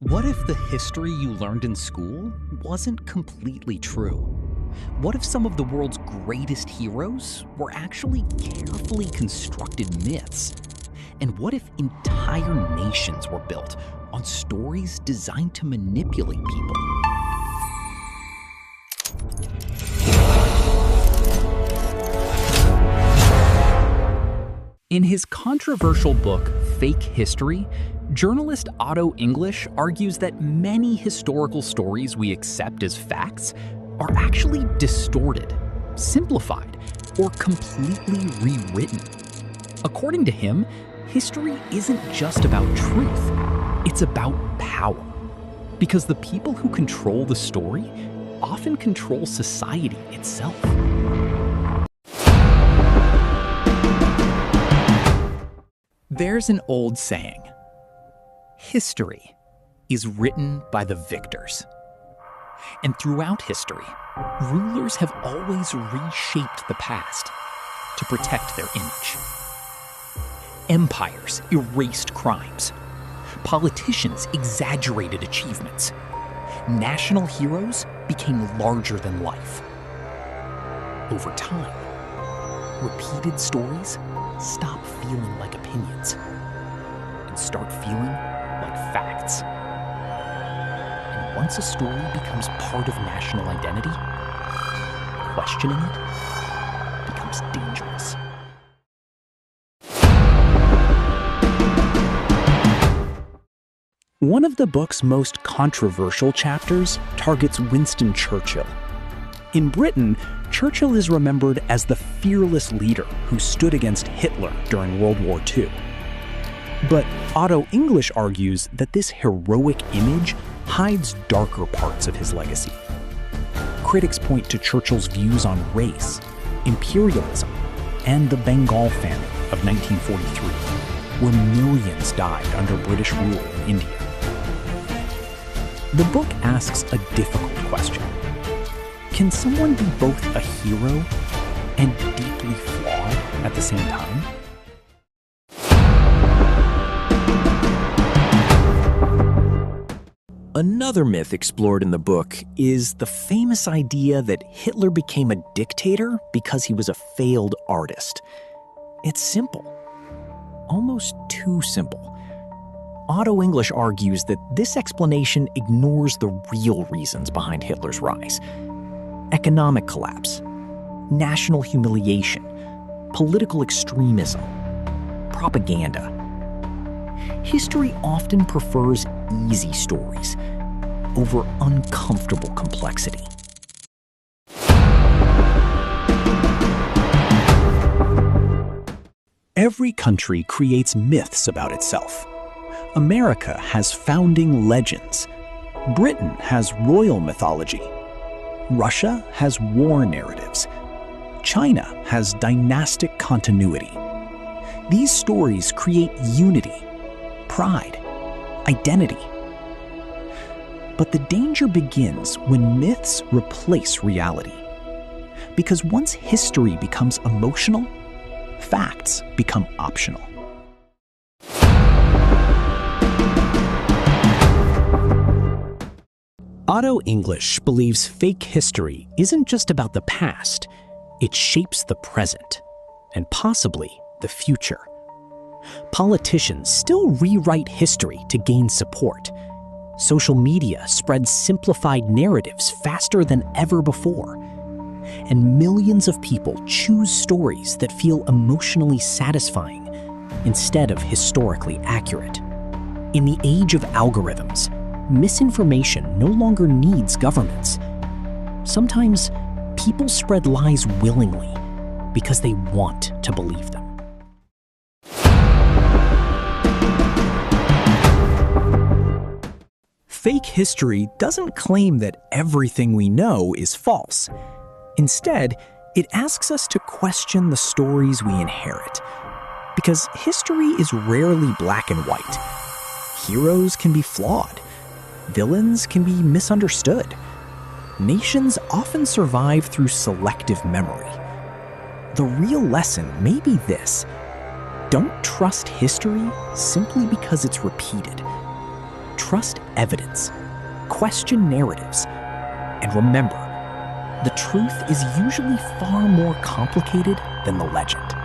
What if the history you learned in school wasn't completely true? What if some of the world's greatest heroes were actually carefully constructed myths? And what if entire nations were built on stories designed to manipulate people? In his controversial book, Fake History, journalist Otto English argues that many historical stories we accept as facts are actually distorted, simplified, or completely rewritten. According to him, history isn't just about truth, it's about power. Because the people who control the story often control society itself. There's an old saying, history is written by the victors. And throughout history, rulers have always reshaped the past to protect their image. Empires erased crimes. Politicians exaggerated achievements. National heroes became larger than life. Over time, repeated stories stop feeling like opinions and start feeling like facts. And once a story becomes part of national identity, questioning it becomes dangerous. One of the book's most controversial chapters targets Winston Churchill. In Britain, Churchill is remembered as the fearless leader who stood against Hitler during World War II. But Otto English argues that this heroic image hides darker parts of his legacy. Critics point to Churchill's views on race, imperialism, and the Bengal famine of 1943, where millions died under British rule in India. The book asks a difficult question. Can someone be both a hero and deeply flawed at the same time? Another myth explored in the book is the famous idea that Hitler became a dictator because he was a failed artist. It's simple, almost too simple. Otto English argues that this explanation ignores the real reasons behind Hitler's rise. Economic collapse, national humiliation, political extremism, propaganda. History often prefers easy stories over uncomfortable complexity. Every country creates myths about itself. America has founding legends. Britain has royal mythology. Russia has war narratives. China has dynastic continuity. These stories create unity, pride, identity. But the danger begins when myths replace reality. Because once history becomes emotional, facts become optional. Otto English believes fake history isn't just about the past, it shapes the present, and possibly the future. Politicians still rewrite history to gain support. Social media spreads simplified narratives faster than ever before. And millions of people choose stories that feel emotionally satisfying instead of historically accurate. In the age of algorithms, misinformation no longer needs governments. Sometimes people spread lies willingly because they want to believe them. Fake history doesn't claim that everything we know is false. Instead, it asks us to question the stories we inherit. Because history is rarely black and white. Heroes can be flawed. Villains can be misunderstood. Nations often survive through selective memory. The real lesson may be this: don't trust history simply because it's repeated. Trust evidence, question narratives, and remember, the truth is usually far more complicated than the legend.